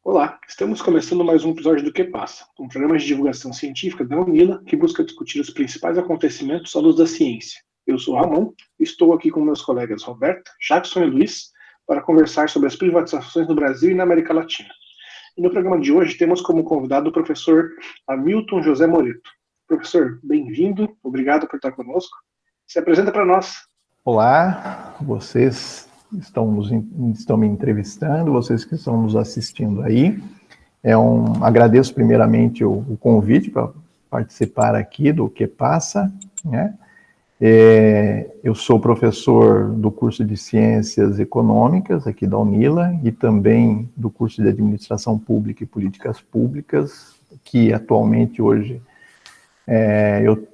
Olá, estamos começando mais um episódio do Que Passa, um programa de divulgação científica da Unila que busca discutir os principais acontecimentos à luz da ciência. Eu sou o Ramon e estou aqui com meus colegas Roberto, Jackson e Luiz para conversar sobre as privatizações no Brasil e na América Latina. E no programa de hoje temos como convidado o professor Hamilton José Moreto. Professor, bem-vindo, obrigado por estar conosco. Se apresenta para nós. Olá, vocês estão me entrevistando, vocês que estão nos assistindo aí. Agradeço primeiramente o convite para participar aqui do Que Passa, né? Eu sou professor do curso de Ciências Econômicas aqui da Unila e também do curso de Administração Pública e Políticas Públicas, que atualmente hoje eu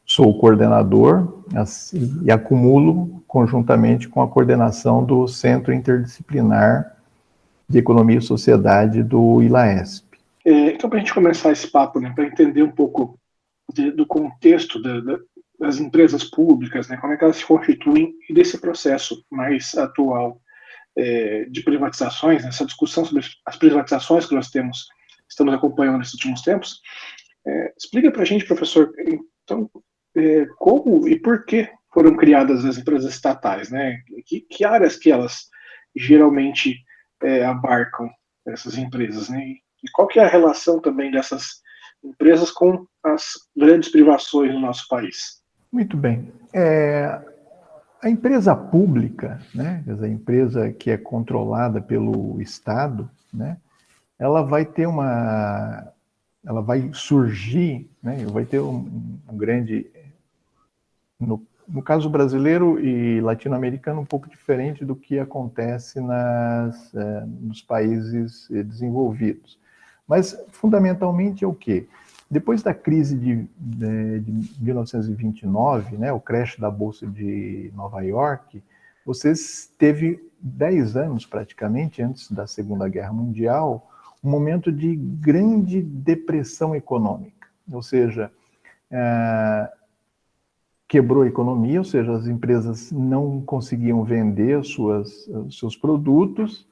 sou o coordenador e acumulo conjuntamente com a coordenação do Centro Interdisciplinar de Economia e Sociedade do ILAESP. Então, para a gente começar esse papo, né, para entender um pouco do contexto das empresas públicas, né, como é que elas se constituem e desse processo mais atual de privatizações, essa discussão sobre as privatizações que nós estamos acompanhando nesses últimos tempos. Explica para a gente, professor, então, como e por que foram criadas as empresas estatais, né? Que áreas que elas geralmente abarcam essas empresas, né? E qual que é a relação também dessas empresas com as grandes privações no nosso país? Muito bem. A empresa pública, né, a empresa que é controlada pelo Estado, né, ela vai surgir, né, vai ter um grande, no caso brasileiro e latino-americano, um pouco diferente do que acontece nos países desenvolvidos. Mas, fundamentalmente, é o quê? Depois da crise de 1929, né, o crash da Bolsa de Nova York, teve 10 anos, praticamente, antes da Segunda Guerra Mundial, um momento de grande depressão econômica. Ou seja, quebrou a economia, ou seja, as empresas não conseguiam vender seus produtos,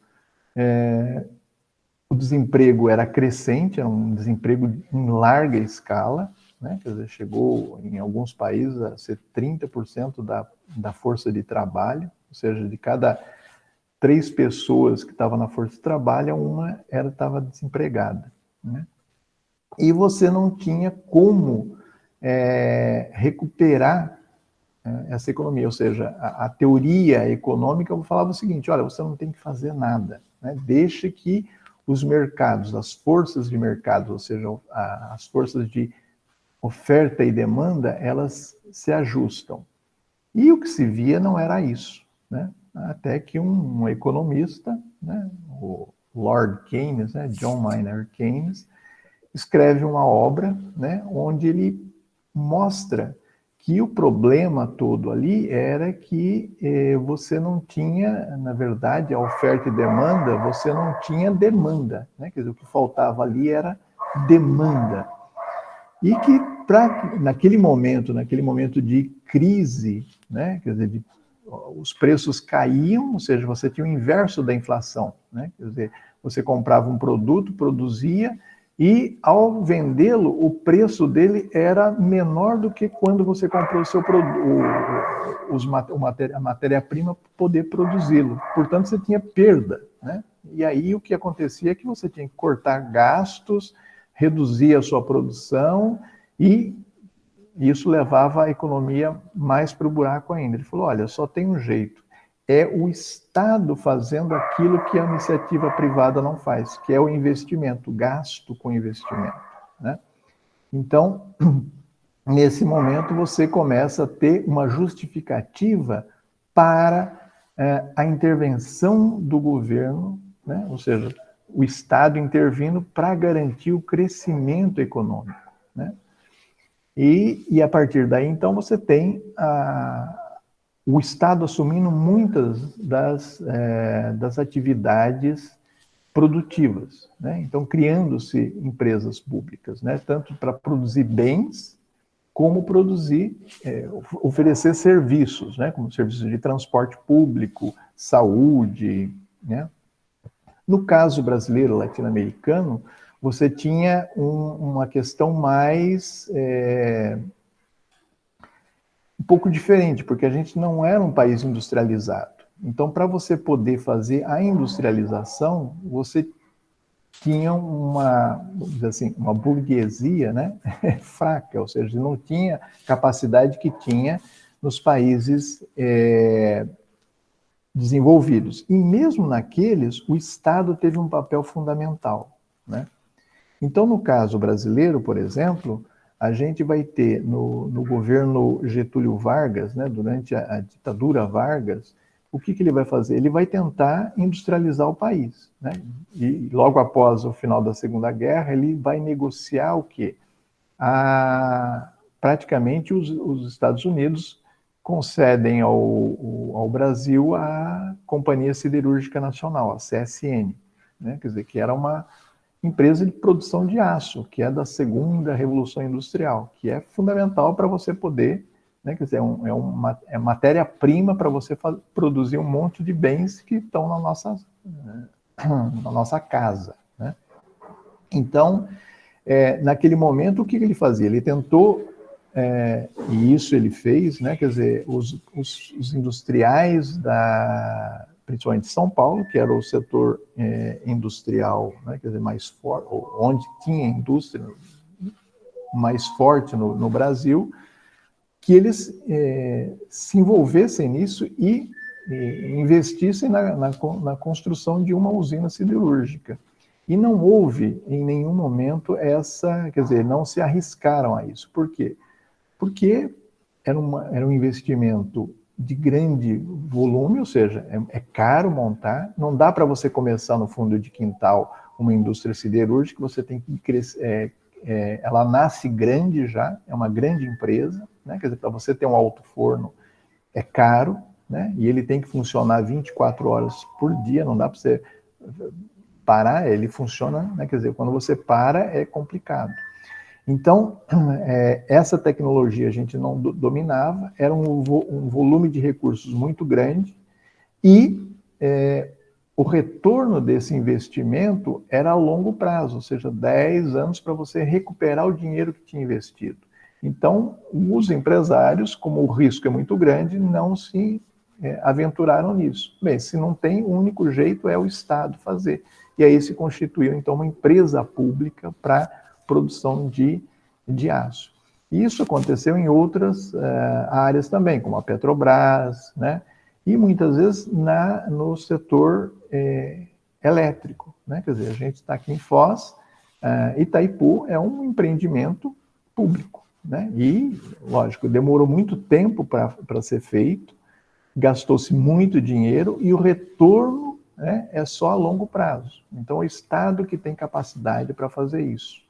o desemprego era crescente, era um desemprego em larga escala, né? Quer dizer, chegou em alguns países a ser 30% da força de trabalho, ou seja, de cada 3 pessoas que estavam na força de trabalho, uma estava desempregada, né? E você não tinha como recuperar essa economia, ou seja, a teoria econômica falava o seguinte: olha, você não tem que fazer nada, né? Deixa que os mercados, as forças de mercado, ou seja, as forças de oferta e demanda, elas se ajustam. E o que se via não era isso, né? Até que um economista, né, o Lord Keynes, né, John Maynard Keynes, escreve uma obra, né, onde ele mostra que o problema todo ali era que você não tinha, na verdade, a oferta e demanda, você não tinha demanda, né? Quer dizer, o que faltava ali era demanda. E que naquele momento de crise, né? Quer dizer, os preços caíam, ou seja, você tinha o inverso da inflação, né? Quer dizer, você comprava um produto, produzia, e ao vendê-lo, o preço dele era menor do que quando você comprou o seu a matéria-prima para poder produzi-lo. Portanto, você tinha perda, né? E aí o que acontecia é que você tinha que cortar gastos, reduzir a sua produção, e isso levava a economia mais para o buraco ainda. Ele falou: olha, só tem um jeito. É o Estado fazendo aquilo que a iniciativa privada não faz, que é o investimento, gasto com investimento, né? Então, nesse momento, você começa a ter uma justificativa para a intervenção do governo, né? Ou seja, o Estado intervindo para garantir o crescimento econômico, né? E a partir daí, então, você tem o Estado assumindo muitas das atividades produtivas, né? Então, criando-se empresas públicas, né? Tanto para produzir bens, como oferecer serviços, né? Como serviços de transporte público, saúde, né? No caso brasileiro, latino-americano, você tinha uma questão mais um pouco diferente, porque a gente não era um país industrializado. Então, para você poder fazer a industrialização, você tinha vamos dizer assim, uma burguesia, né, fraca, ou seja, não tinha capacidade que tinha nos países desenvolvidos. E mesmo naqueles, o Estado teve um papel fundamental, né? Então, no caso brasileiro, por exemplo, a gente vai ter no governo Getúlio Vargas, né, durante a ditadura Vargas, o que ele vai fazer? Ele vai tentar industrializar o país, né? E logo após o final da Segunda Guerra, ele vai negociar o quê? Praticamente os Estados Unidos concedem ao Brasil a Companhia Siderúrgica Nacional, a CSN, né? Quer dizer, que era uma empresa de produção de aço, que é da segunda Revolução Industrial, que é fundamental para você poder, né, quer dizer, é matéria-prima para você produzir um monte de bens que estão na nossa casa, né? Então, naquele momento, o que ele fazia? Ele tentou, e isso ele fez, né, quer dizer, os industriais principalmente São Paulo, que era o setor industrial, né, quer dizer, mais forte, onde tinha indústria mais forte no Brasil, que eles se envolvessem nisso e investissem na construção de uma usina siderúrgica. E não houve, em nenhum momento, quer dizer, não se arriscaram a isso. Por quê? Porque era um investimento de grande volume, ou seja, é caro montar, não dá para você começar no fundo de quintal uma indústria siderúrgica, você tem que crescer, ela nasce grande já, é uma grande empresa, né? Quer dizer, para você ter um alto forno é caro, né? E ele tem que funcionar 24 horas por dia, não dá para você parar, ele funciona, né? Quer dizer, quando você para é complicado. Então, essa tecnologia a gente não dominava, era um volume de recursos muito grande e o retorno desse investimento era a longo prazo, ou seja, 10 anos para você recuperar o dinheiro que tinha investido. Então, os empresários, como o risco é muito grande, não se aventuraram nisso. Bem, se não tem, o único jeito é o Estado fazer. E aí se constituiu, então, uma empresa pública para produção de aço. Isso aconteceu em outras áreas também, como a Petrobras, né? E muitas vezes no setor elétrico, né? Quer dizer, a gente está aqui em Foz, Itaipu é um empreendimento público, né? E, lógico, demorou muito tempo para ser feito, gastou-se muito dinheiro e o retorno, né, é só a longo prazo. Então, é o Estado que tem capacidade para fazer isso.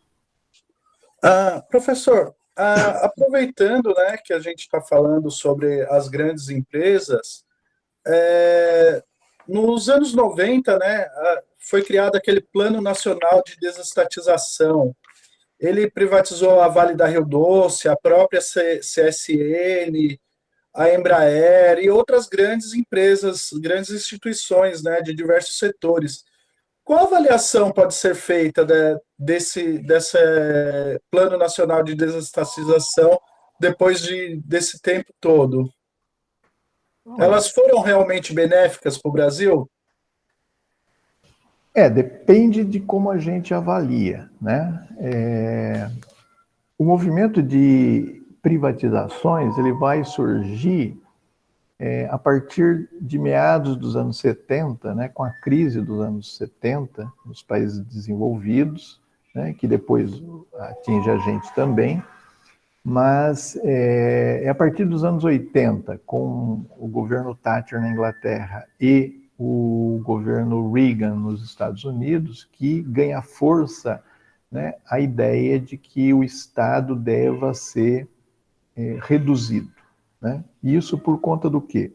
Professor, aproveitando, né, que a gente está falando sobre as grandes empresas, nos anos 90, né, foi criado aquele Plano Nacional de Desestatização. Ele privatizou a Vale da Rio Doce, a própria CSN, a Embraer e outras grandes empresas, grandes instituições, né, de diversos setores. Qual avaliação pode ser feita desse Plano Nacional de Desestatização depois desse tempo todo? Elas foram realmente benéficas para o Brasil? Depende de como a gente avalia, né? O movimento de privatizações ele vai surgir a partir de meados dos anos 70, né, com a crise dos anos 70 nos países desenvolvidos, né, que depois atinge a gente também, mas a partir dos anos 80, com o governo Thatcher na Inglaterra e o governo Reagan nos Estados Unidos, que ganha força, né, a ideia de que o Estado deva ser reduzido, né? Isso por conta do quê?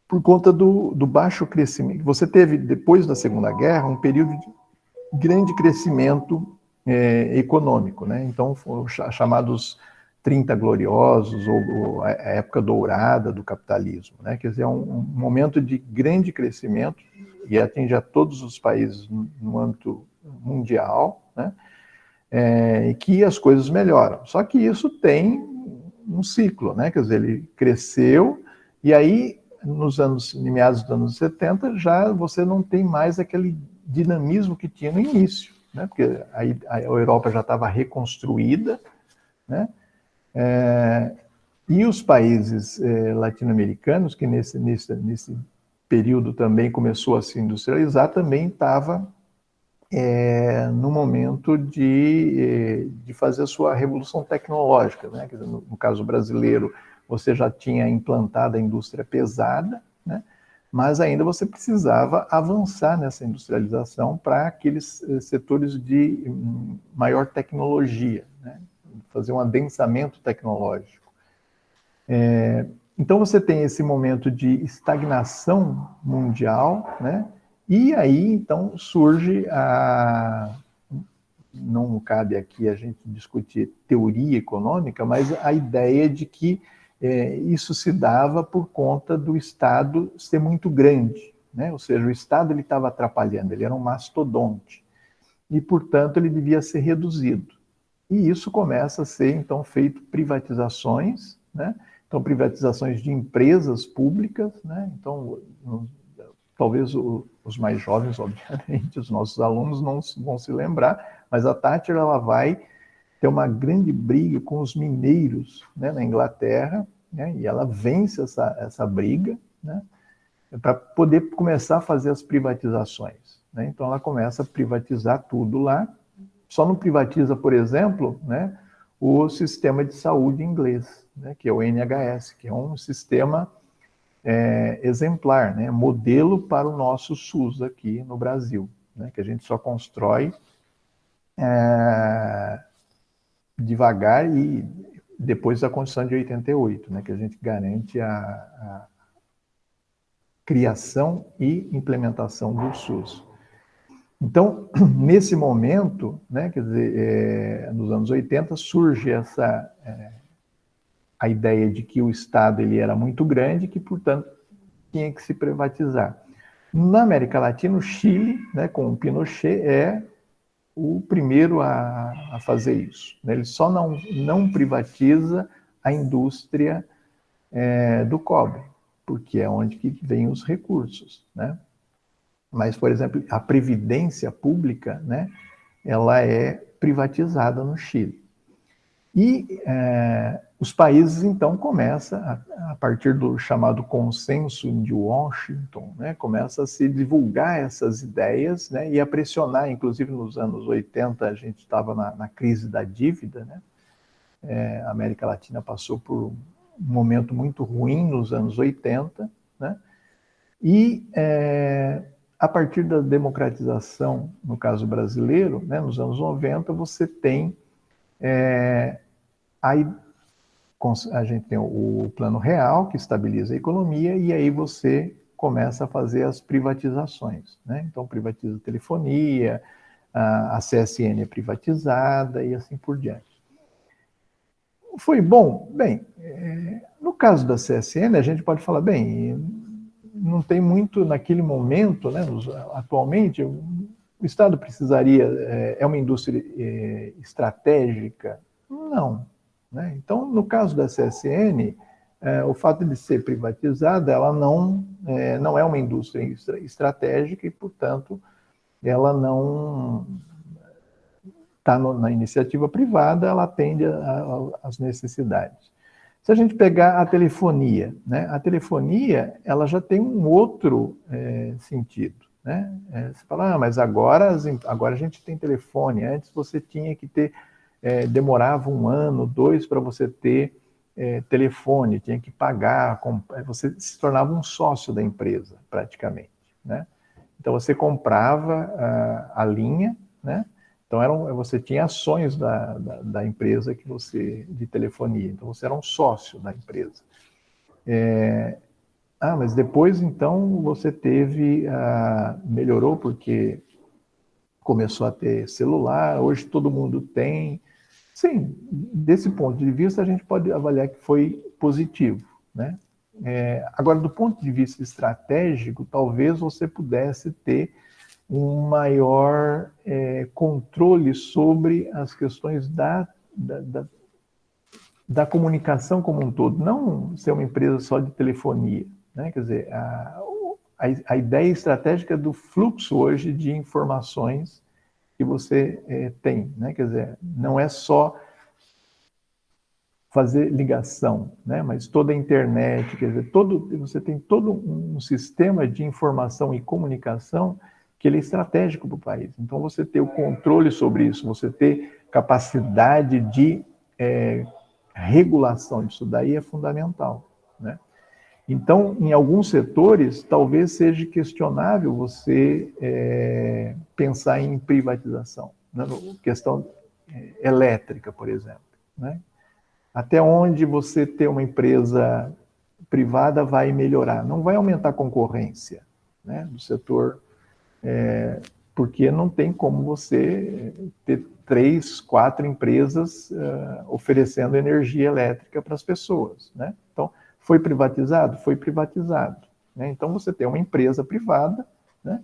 Por conta do baixo crescimento. Você teve, depois da Segunda Guerra, um período de grande crescimento econômico, né? Então, foram chamados 30 gloriosos, ou a época dourada do capitalismo, né? Quer dizer, é um momento de grande crescimento e atinge a todos os países no âmbito mundial, né? E que as coisas melhoram. Só que isso tem um ciclo, né? Quer dizer, ele cresceu e aí, em meados dos anos 70, já você não tem mais aquele dinamismo que tinha no início, né? Porque aí a Europa já estava reconstruída, né? E os países latino-americanos, que nesse período também começou a se industrializar, também estava no momento de fazer a sua revolução tecnológica, né? Quer dizer, no caso brasileiro, você já tinha implantado a indústria pesada, né? Mas ainda você precisava avançar nessa industrialização para aqueles setores de maior tecnologia, né? Fazer um adensamento tecnológico. Então você tem esse momento de estagnação mundial, né? E aí então surge não cabe aqui a gente discutir teoria econômica, mas a ideia de que isso se dava por conta do Estado ser muito grande, né? Ou seja, o Estado ele estava atrapalhando, ele era um mastodonte e, portanto, ele devia ser reduzido. E isso começa a ser, então, feito privatizações, né? Então, privatizações de empresas públicas, né? Então, talvez os mais jovens, obviamente, os nossos alunos não vão se lembrar, mas a Thatcher ela vai ter uma grande briga com os mineiros, né, na Inglaterra, né? E ela vence essa briga, né, para poder começar a fazer as privatizações, né? Então, ela começa a privatizar tudo lá. Só não privatiza, por exemplo, né, o sistema de saúde inglês, né, que é o NHS, que é um sistema exemplar, né, modelo para o nosso SUS aqui no Brasil, né, que a gente só constrói devagar e depois da Constituição de 88, né, que a gente garante a criação e implementação do SUS. Então, nesse momento, né, quer dizer, nos anos 80, surge a ideia de que o Estado ele era muito grande e que, portanto, tinha que se privatizar. Na América Latina, o Chile, né, com o Pinochet, é o primeiro a fazer isso, né? Ele só não privatiza a indústria do cobre, porque é onde que vem os recursos, né? Mas, por exemplo, a previdência pública, né, ela é privatizada no Chile. E os países, então, começam, a partir do chamado Consenso de Washington, né, começa a se divulgar essas ideias, né, e a pressionar, inclusive nos anos 80, a gente estava na crise da dívida, né, a América Latina passou por um momento muito ruim nos anos 80, né, e a partir da democratização, no caso brasileiro, né, nos anos 90, você tem a gente tem o Plano Real, que estabiliza a economia, e aí você começa a fazer as privatizações, né? Então, privatiza a telefonia, a CSN é privatizada e assim por diante. Foi bom? Bem, no caso da CSN, a gente pode falar, bem, não tem muito naquele momento, né? Atualmente, o Estado precisaria, é uma indústria estratégica? Não. Né? Então, no caso da CSN, o fato de ser privatizada, ela não é uma indústria estratégica e, portanto, ela não está na iniciativa privada, ela atende às necessidades. Se a gente pegar a telefonia, né? A telefonia ela já tem um outro sentido. Né? Você fala, mas agora a gente tem telefone, antes você tinha que ter demorava 1 ano, 2 para você ter telefone, tinha que pagar, você se tornava um sócio da empresa, praticamente, né? Então você comprava a linha, né? Então você tinha ações da empresa de telefonia, então você era um sócio da empresa. Mas depois então você melhorou porque começou a ter celular, hoje todo mundo tem Sim, desse ponto de vista a gente pode avaliar que foi positivo, né? Agora, do ponto de vista estratégico, talvez você pudesse ter um maior controle sobre as questões da comunicação como um todo, não ser uma empresa só de telefonia, né? Quer dizer, a ideia estratégica do fluxo hoje de informações que você tem, né? Quer dizer, não é só fazer ligação, né? Mas toda a internet, quer dizer, você tem todo um sistema de informação e comunicação que ele é estratégico para o país. Então, você ter o controle sobre isso, você ter capacidade de regulação disso daí é fundamental, né? Então, em alguns setores, talvez seja questionável você pensar em privatização, né? Questão elétrica, por exemplo, né? Até onde você ter uma empresa privada vai melhorar? Não vai aumentar a concorrência, né, do setor, porque não tem como você ter 3, 4 empresas oferecendo energia elétrica para as pessoas, né? Então, foi privatizado? Foi privatizado, né? Então, você tem uma empresa privada, né?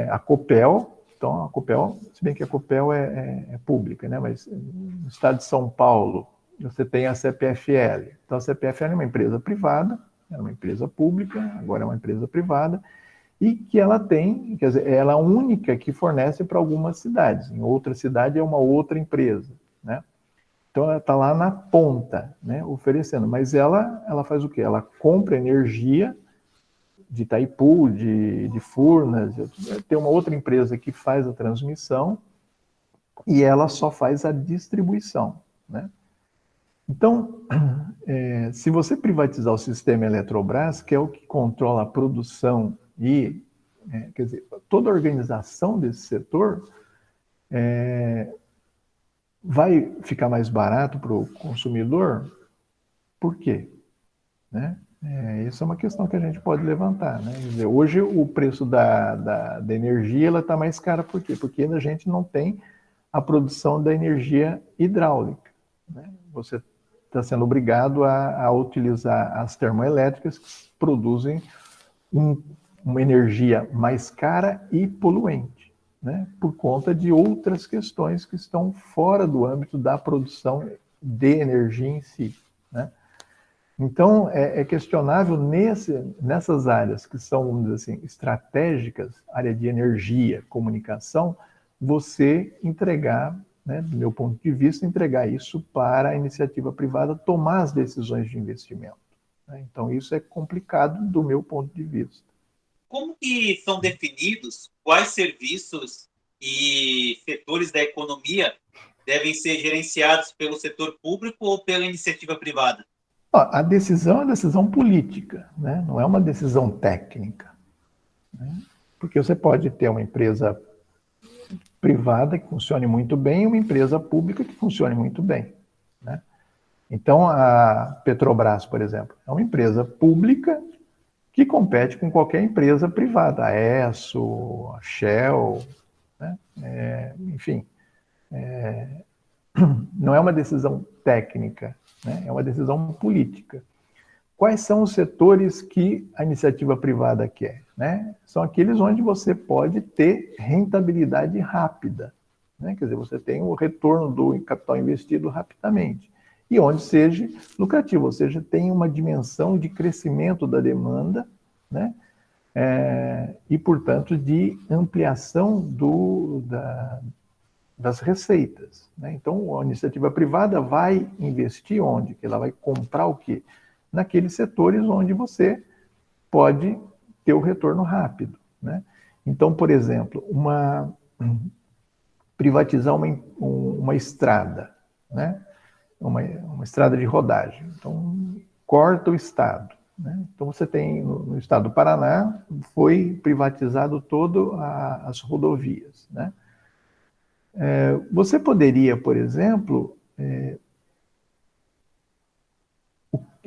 A Copel. Então, a Copel, se bem que a Copel é pública, né? Mas no estado de São Paulo, você tem a CPFL. Então, a CPFL é uma empresa privada, era uma empresa pública, agora é uma empresa privada, e que ela tem, quer dizer, ela é a única que fornece para algumas cidades. Em outra cidade é uma outra empresa, né? Então, ela está lá na ponta, né, oferecendo. Mas ela faz o quê? Ela compra energia de Itaipu, de Furnas, tem uma outra empresa que faz a transmissão e ela só faz a distribuição, né? Então, se você privatizar o sistema Eletrobras, que é o que controla a produção e, quer dizer, toda a organização desse setor, vai ficar mais barato para o consumidor? Por quê? Né? Isso é uma questão que a gente pode levantar, né? Quer dizer, hoje o preço da energia está mais cara, por quê? Porque a gente não tem a produção da energia hidráulica, né? Você está sendo obrigado a utilizar as termoelétricas que produzem uma energia mais cara e poluente, né? Por conta de outras questões que estão fora do âmbito da produção de energia em si, né? Então, é questionável nessas áreas que são, vamos dizer assim, estratégicas, área de energia, comunicação, você entregar, né, do meu ponto de vista, entregar isso para a iniciativa privada tomar as decisões de investimento, né? Então, isso é complicado do meu ponto de vista. Como que são definidos quais serviços e setores da economia devem ser gerenciados pelo setor público ou pela iniciativa privada? A decisão é uma decisão política, né? Não é uma decisão técnica, né? Porque você pode ter uma empresa privada que funcione muito bem e uma empresa pública que funcione muito bem, né? Então, a Petrobras, por exemplo, é uma empresa pública que compete com qualquer empresa privada, a Esso, a Shell, né? Enfim, não é uma decisão técnica, né? É uma decisão política. Quais são os setores que a iniciativa privada quer, né? São aqueles onde você pode ter rentabilidade rápida, né? Quer dizer, você tem o retorno do capital investido rapidamente e onde seja lucrativo, ou seja, tem uma dimensão de crescimento da demanda, né? E, portanto, de ampliação das receitas, né? Então, a iniciativa privada vai investir onde? Que ela vai comprar o quê? Naqueles setores onde você pode ter o retorno rápido, né? Então, por exemplo, privatizar uma estrada, né? Uma estrada de rodagem. Então, corta o estado, né? Então, você tem, no estado do Paraná, foi privatizado todo as rodovias, né? Você poderia, por exemplo,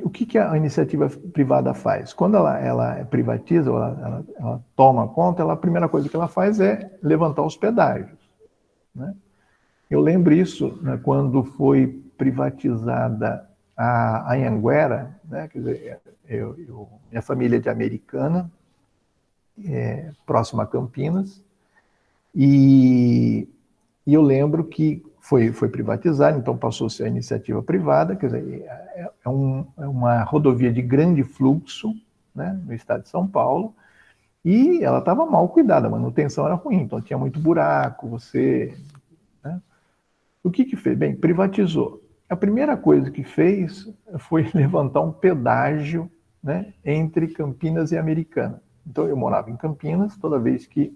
o que a iniciativa privada faz? Quando ela privatiza, ela toma conta, a primeira coisa que ela faz é levantar os pedágios, né? Eu lembro isso, né, quando foi privatizada a Anhanguera, né, quer dizer, minha família é de Americana, próxima a Campinas, e eu lembro que foi privatizado, então passou a ser a iniciativa privada, quer dizer, é uma rodovia de grande fluxo, né, no estado de São Paulo, e ela estava mal cuidada, a manutenção era ruim, então tinha muito buraco, né? O que fez? Bem, privatizou. A primeira coisa que fez foi levantar um pedágio, né, entre Campinas e Americana. Então eu morava em Campinas, toda vez que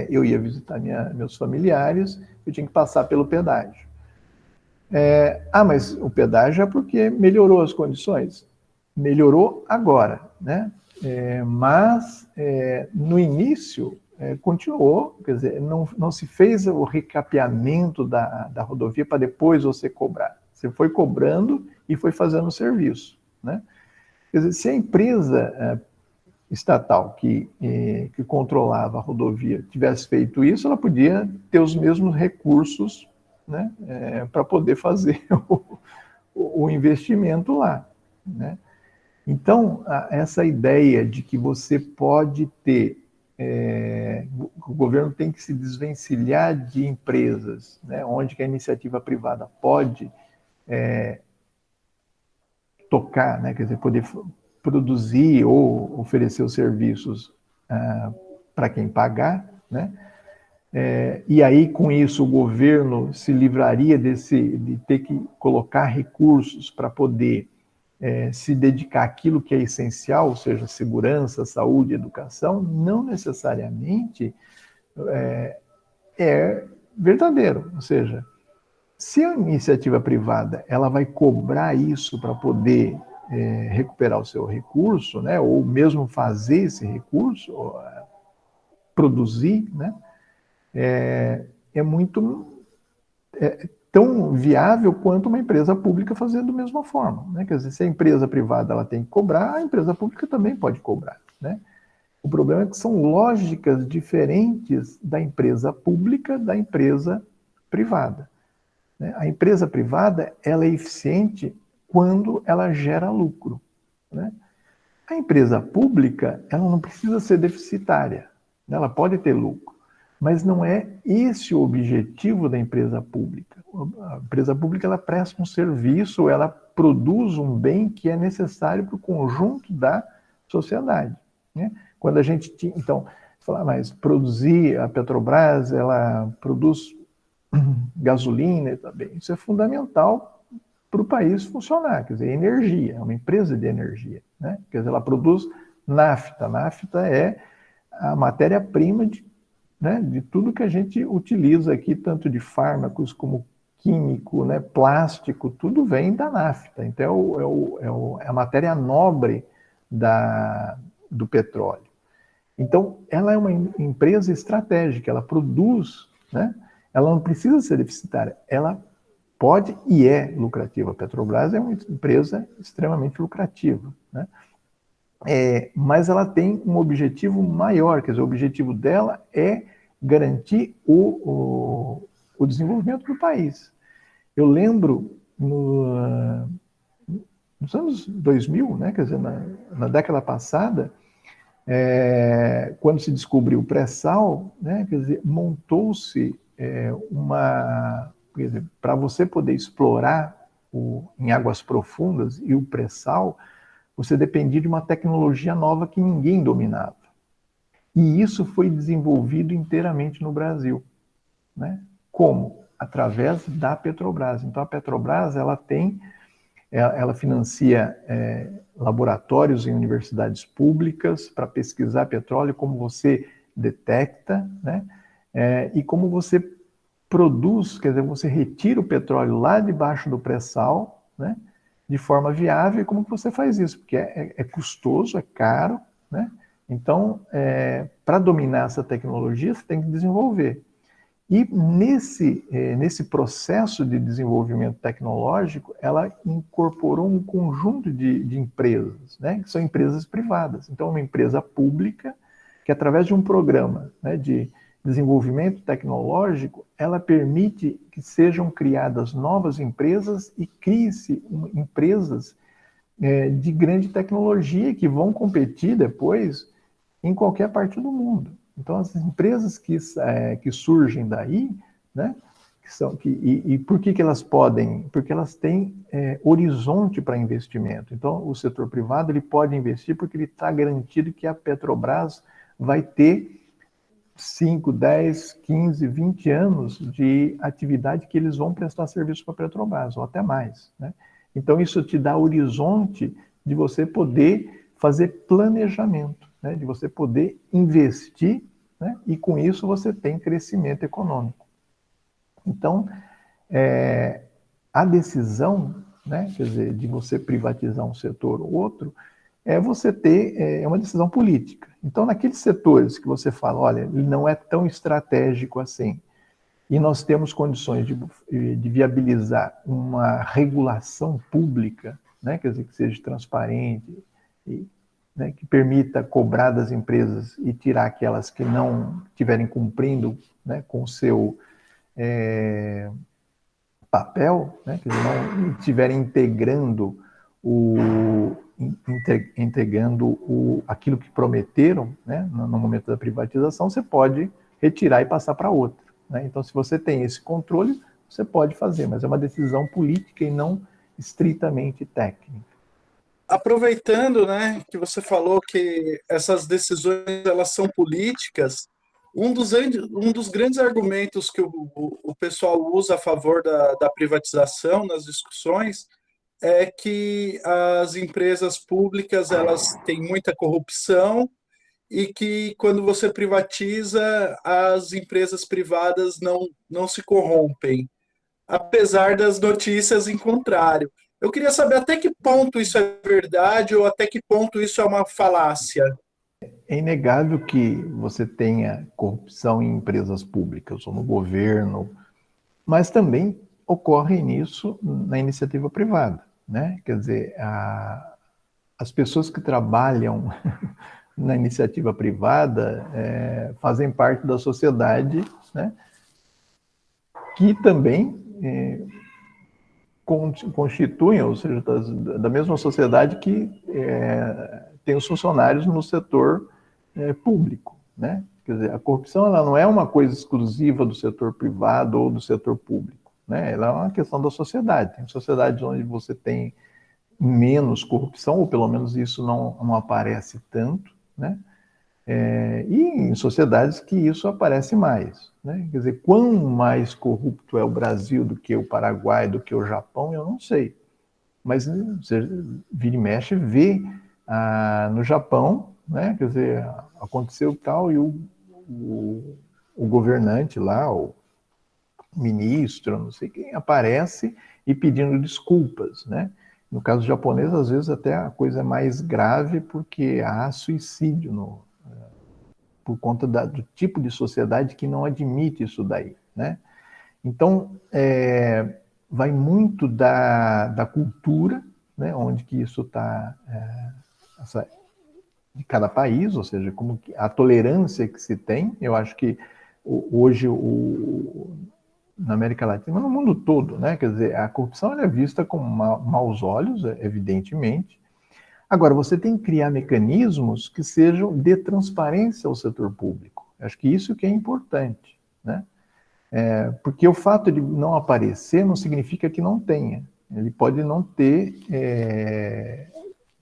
eu ia visitar meus familiares, eu tinha que passar pelo pedágio. Mas o pedágio é porque melhorou as condições. Melhorou agora, né? Mas no início continuou, quer dizer, não se fez o recapeamento da rodovia para depois você cobrar. Você foi cobrando e foi fazendo o serviço, né? Quer dizer, se a empresa estatal que controlava a rodovia tivesse feito isso, ela podia ter os mesmos recursos, né, para poder fazer o investimento lá, né? Então, essa ideia de que você pode ter, o governo tem que se desvencilhar de empresas, né, onde que a iniciativa privada pode tocar, né, quer dizer, poder produzir ou oferecer os serviços para quem pagar, né? E aí, com isso, o governo se livraria de ter que colocar recursos para poder se dedicar àquilo que é essencial, ou seja, segurança, saúde, educação, não necessariamente é verdadeiro. Ou seja, se a iniciativa privada ela vai cobrar isso para poder recuperar o seu recurso, né, ou mesmo fazer esse recurso, produzir, né, tão viável quanto uma empresa pública fazer da mesma forma, né? Quer dizer, se a empresa privada ela tem que cobrar, a empresa pública também pode cobrar, né? O problema é que são lógicas diferentes da empresa pública da empresa privada, né? A empresa privada ela é eficiente quando ela gera lucro, né? A empresa pública ela não precisa ser deficitária, né? Ela pode ter lucro, mas não é esse o objetivo da empresa pública. A empresa pública ela presta um serviço, ela produz um bem que é necessário para o conjunto da sociedade, né? Quando a gente tinha, então, mas produzir, a Petrobras, ela produz gasolina também, isso é fundamental para o país funcionar, quer dizer, energia, é uma empresa de energia, né? Quer dizer, ela produz nafta, nafta é a matéria-prima de tudo que a gente utiliza aqui, tanto de fármacos como químico, né, plástico, tudo vem da nafta. Então, é a matéria nobre do petróleo. Então, ela é uma empresa estratégica, ela produz, né, ela não precisa ser deficitária, ela pode e é lucrativa. A Petrobras é uma empresa extremamente lucrativa, né? Mas ela tem um objetivo maior, quer dizer, o objetivo dela é garantir o desenvolvimento do país. Eu lembro nos anos 2000, né, quer dizer, na década passada, quando se descobriu o pré-sal, né, quer dizer, montou-se para você poder explorar em águas profundas e o pré-sal, você dependia de uma tecnologia nova que ninguém dominava. E isso foi desenvolvido inteiramente no Brasil, né? Como? Através da Petrobras. Então, a Petrobras ela financia laboratórios em universidades públicas para pesquisar petróleo, como você detecta, né? E como você produz, quer dizer, você retira o petróleo lá debaixo do pré-sal, né? De forma viável. E como que você faz isso? Porque é custoso, é caro, né? Então, para dominar essa tecnologia, você tem que desenvolver. E nesse processo de desenvolvimento tecnológico, ela incorporou um conjunto de empresas, né, que são empresas privadas. Então, uma empresa pública que, através de um programa, né, de desenvolvimento tecnológico, ela permite que sejam criadas novas empresas e crie-se empresas de grande tecnologia que vão competir depois em qualquer parte do mundo. Então, as empresas que surgem daí, né, e por que elas podem? Porque elas têm horizonte para investimento. Então, o setor privado ele pode investir porque ele está garantido que a Petrobras vai ter 5, 10, 15, 20 anos de atividade que eles vão prestar serviço para a Petrobras, ou até mais, né? Então, isso te dá horizonte de você poder fazer planejamento, né? De você poder investir, né? E com isso você tem crescimento econômico. Então, a decisão, né, quer dizer, de você privatizar um setor ou outro, você ter uma decisão política. Então, naqueles setores que você fala, olha, ele não é tão estratégico assim, e nós temos condições de viabilizar uma regulação pública, né, quer dizer, que seja transparente, e, né, que permita cobrar das empresas e tirar aquelas que não estiverem cumprindo, né, com o seu papel, né, que não estiverem integrando aquilo que prometeram, né, no momento da privatização, você pode retirar e passar para outra, né? Então, se você tem esse controle, você pode fazer, mas é uma decisão política e não estritamente técnica. Aproveitando, né, que você falou que essas decisões elas são políticas, um dos grandes argumentos que o pessoal usa a favor da privatização nas discussões é que as empresas públicas elas têm muita corrupção e que quando você privatiza, as empresas privadas não se corrompem, apesar das notícias em contrário. Eu queria saber até que ponto isso é verdade ou até que ponto isso é uma falácia. É inegável que você tenha corrupção em empresas públicas ou no governo, mas também ocorre nisso na iniciativa privada, né? Quer dizer, as pessoas que trabalham na iniciativa privada fazem parte da sociedade, né? Que também constituem, ou seja, da mesma sociedade que tem os funcionários no setor público, né? Quer dizer, a corrupção ela não é uma coisa exclusiva do setor privado ou do setor público, né? Ela é uma questão da sociedade. Tem sociedades onde você tem menos corrupção, ou pelo menos isso não aparece tanto, né? E em sociedades que isso aparece mais, né? Quer dizer, quão mais corrupto é o Brasil do que o Paraguai, do que o Japão, eu não sei. Mas você vira e mexe, vê no Japão, né? Quer dizer, aconteceu tal e o governante lá, o ministro, não sei quem, aparece e pedindo desculpas, né? No caso japonês, às vezes até a coisa é mais grave porque há suicídio por conta do tipo de sociedade que não admite isso daí, né? Então, vai muito da cultura, né? Onde que isso está de cada país, ou seja, como a tolerância que se tem. Eu acho que hoje na América Latina, no mundo todo, né? Quer dizer, a corrupção é vista com maus olhos, evidentemente. Agora, você tem que criar mecanismos que sejam de transparência ao setor público. Acho que isso que é importante, né? Porque o fato de não aparecer não significa que não tenha. Ele pode não ter,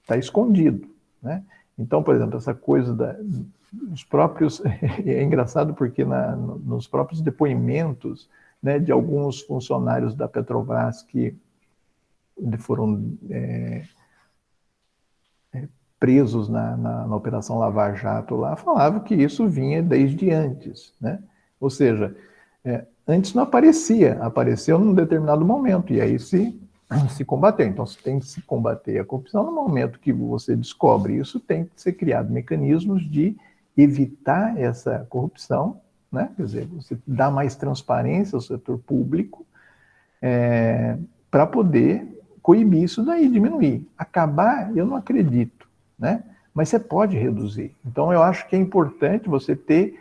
está escondido, né? Então, por exemplo, essa coisa dos próprios... É engraçado porque nos próprios depoimentos, né, de alguns funcionários da Petrobras que foram presos na Operação Lava Jato lá, falavam que isso vinha desde antes, né? Ou seja, antes não aparecia, apareceu num determinado momento, e aí se combateu. Então, você tem que se combater a corrupção no momento que você descobre isso, tem que ser criado mecanismos de evitar essa corrupção, né? Quer dizer, você dá mais transparência ao setor público para poder coibir isso daí, diminuir. Acabar, eu não acredito, né? Mas você pode reduzir. Então, eu acho que é importante você ter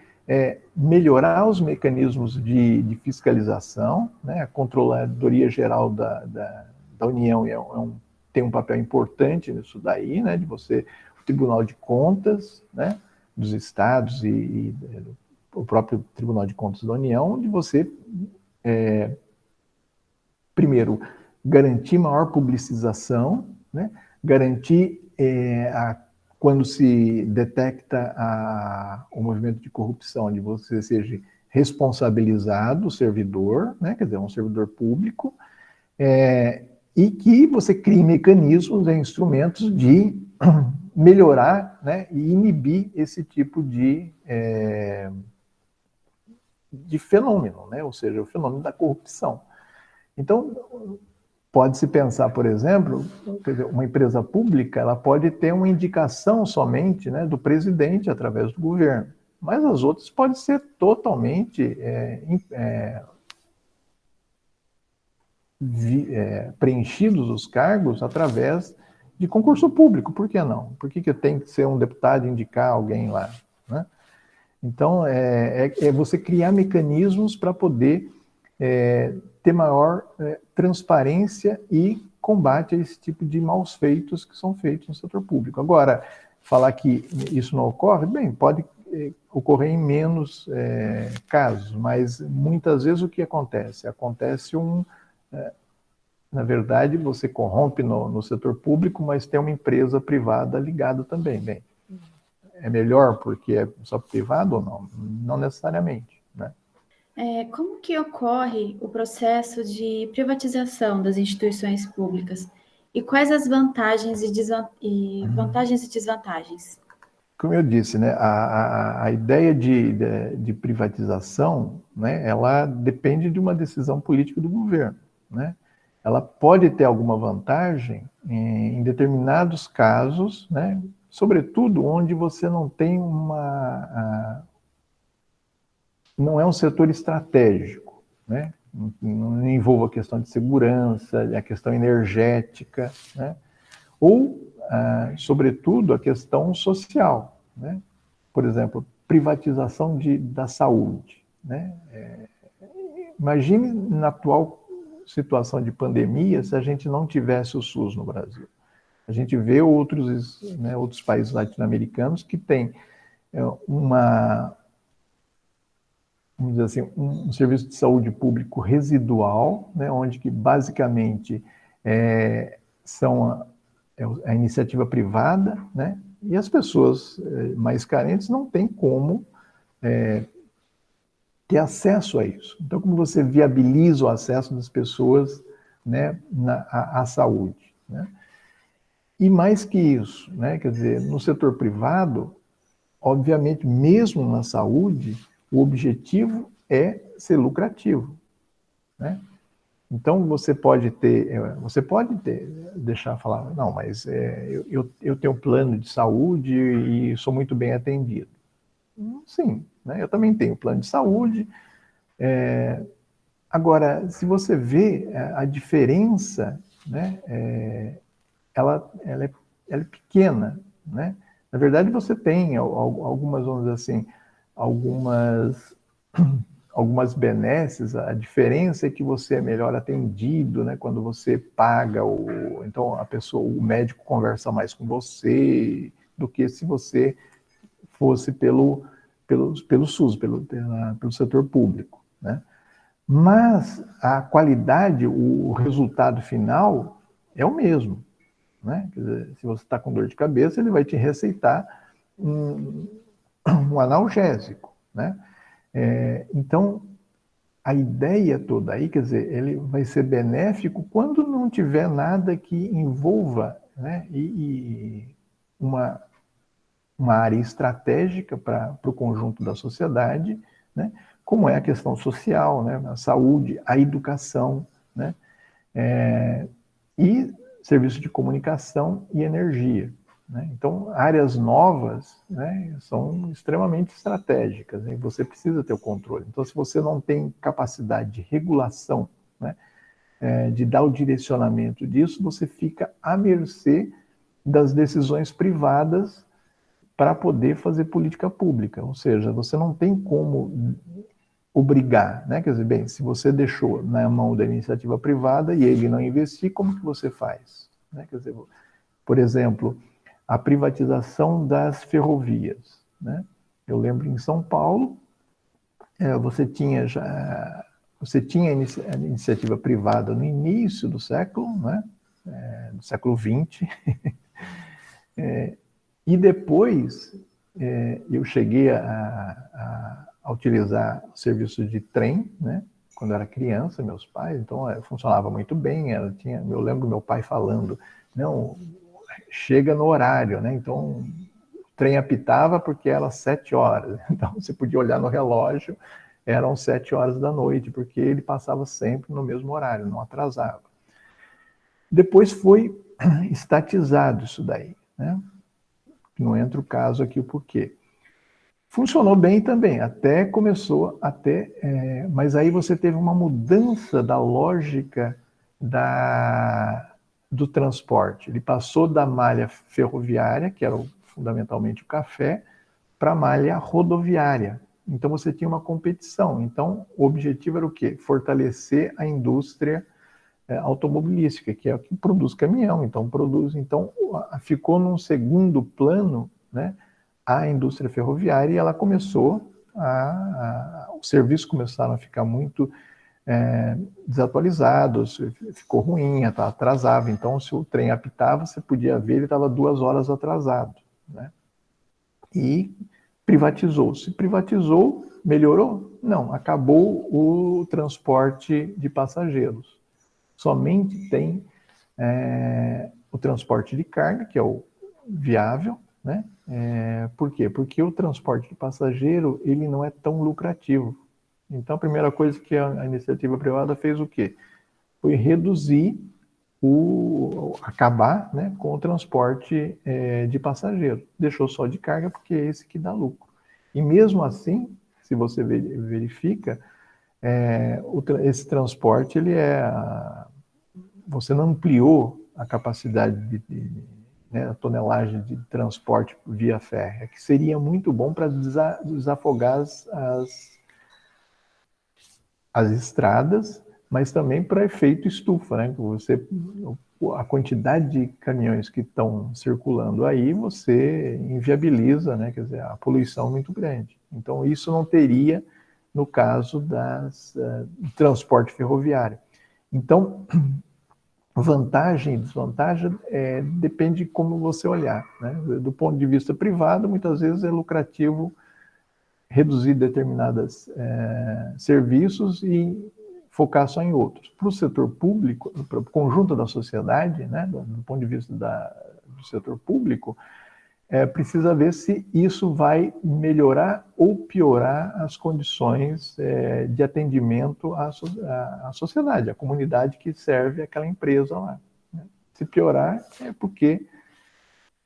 melhorar os mecanismos de fiscalização, né? A Controladoria Geral da União tem um papel importante nisso daí, né? O Tribunal de Contas, né? Dos estados e o próprio Tribunal de Contas da União, de você, primeiro, garantir maior publicização, né? Garantir quando se detecta o movimento de corrupção, de você seja responsabilizado, o servidor, né? Quer dizer, um servidor público, e que você crie mecanismos e instrumentos de melhorar, né? E inibir esse tipo de fenômeno, né? Ou seja, o fenômeno da corrupção. Então, pode-se pensar, por exemplo, uma empresa pública, ela pode ter uma indicação somente, né, do presidente através do governo, mas as outras podem ser totalmente preenchidos os cargos através de concurso público. Por que não? Por que tem que ser um deputado indicar alguém lá, né? Então, você criar mecanismos para poder ter maior transparência e combate a esse tipo de maus feitos que são feitos no setor público. Agora, falar que isso não ocorre, bem, pode ocorrer em menos casos, mas muitas vezes o que acontece? Acontece na verdade, você corrompe no setor público, mas tem uma empresa privada ligada também. Bem, é melhor porque é só privado ou não? Não necessariamente, né? Como que ocorre o processo de privatização das instituições públicas? E quais as vantagens e desvantagens? Como eu disse, né, a ideia de privatização, né, ela depende de uma decisão política do governo, né? Ela pode ter alguma vantagem em determinados casos, né, sobretudo onde você não tem não é um setor estratégico, né? Não envolve a questão de segurança, a questão energética, né? Ou, sobretudo, a questão social, né? Por exemplo, privatização da saúde, né? Imagine na atual situação de pandemia se a gente não tivesse o SUS no Brasil. A gente vê outros países latino-americanos que têm vamos dizer assim, um serviço de saúde público residual, né, onde que basicamente são a iniciativa privada, né, e as pessoas mais carentes não têm como ter acesso a isso. Então, como você viabiliza o acesso das pessoas, né, à saúde, né? E mais que isso, né, quer dizer, no setor privado, obviamente, mesmo na saúde, o objetivo é ser lucrativo, né? Então, você pode deixar falar, não, mas eu tenho um plano de saúde e sou muito bem atendido. Sim, né? Eu também tenho plano de saúde. Agora, se você vê a diferença, né, ela é pequena, né? Na verdade, você tem algumas, vamos dizer assim, algumas benesses. A diferença é que você é melhor atendido, né? Quando você paga, então o médico conversa mais com você do que se você fosse pelo SUS, pelo setor público, né? Mas a qualidade, o resultado final é o mesmo, né? Quer dizer, se você está com dor de cabeça, ele vai te receitar um analgésico, né? Então, a ideia toda aí, quer dizer, ele vai ser benéfico quando não tiver nada que envolva, né, uma área estratégica para o conjunto da sociedade, né, como é a questão social, né, a saúde, a educação, né, e serviço de comunicação e energia, né? Então, áreas novas, né, são extremamente estratégicas, né, e você precisa ter o controle. Então, se você não tem capacidade de regulação, né, de dar o direcionamento disso, você fica à mercê das decisões privadas para poder fazer política pública, ou seja, você não tem como obrigar, né? Quer dizer, bem, se você deixou na mão da iniciativa privada e ele não investir, como que você faz? Né? Quer dizer, por exemplo, a privatização das ferrovias, né? Eu lembro em São Paulo, você tinha a iniciativa privada no início do século, né? Do século XX, e depois eu cheguei a utilizar o serviço de trem, né? Quando eu era criança, meus pais, então funcionava muito bem. Eu lembro meu pai falando, não, chega no horário, né? Então o trem apitava porque era 7 horas, então você podia olhar no relógio, eram 7 horas da noite, porque ele passava sempre no mesmo horário, não atrasava. Depois foi estatizado isso daí, né? Não entra o caso aqui o porquê. Funcionou bem também, mas aí você teve uma mudança da lógica do transporte. Ele passou da malha ferroviária, que era fundamentalmente o café, para a malha rodoviária. Então você tinha uma competição. Então o objetivo era o quê? Fortalecer a indústria automobilística, que é o que produz caminhão. Então ficou num segundo plano, né, a indústria ferroviária, e ela começou os serviços começaram a ficar muito desatualizados, ficou ruim, atrasava. Então, se o trem apitava, você podia ver, ele estava 2 horas atrasado, né? E privatizou. Se privatizou, melhorou? Não, acabou o transporte de passageiros. Somente tem o transporte de carga, que é o viável, né? Por quê? Porque o transporte de passageiro, ele não é tão lucrativo. Então, a primeira coisa que a iniciativa privada fez o quê? Foi reduzir, acabar, né, com o transporte de passageiro. Deixou só de carga, porque é esse que dá lucro. E mesmo assim, se você verifica, esse transporte, você não ampliou a capacidade a tonelagem de transporte via férrea, que seria muito bom para desafogar as estradas, mas também para efeito estufa, né? A quantidade de caminhões que estão circulando aí, você inviabiliza, né? Quer dizer, a poluição é muito grande. Então, isso não teria no caso do transporte ferroviário. Então, vantagem e desvantagem depende de como você olhar, né? Do ponto de vista privado, muitas vezes é lucrativo reduzir determinados serviços e focar só em outros. Para o setor público, para o conjunto da sociedade, né, do ponto de vista do setor público, precisa ver se isso vai melhorar ou piorar as condições de atendimento à sociedade, à comunidade que serve aquela empresa lá, né? Se piorar, é porque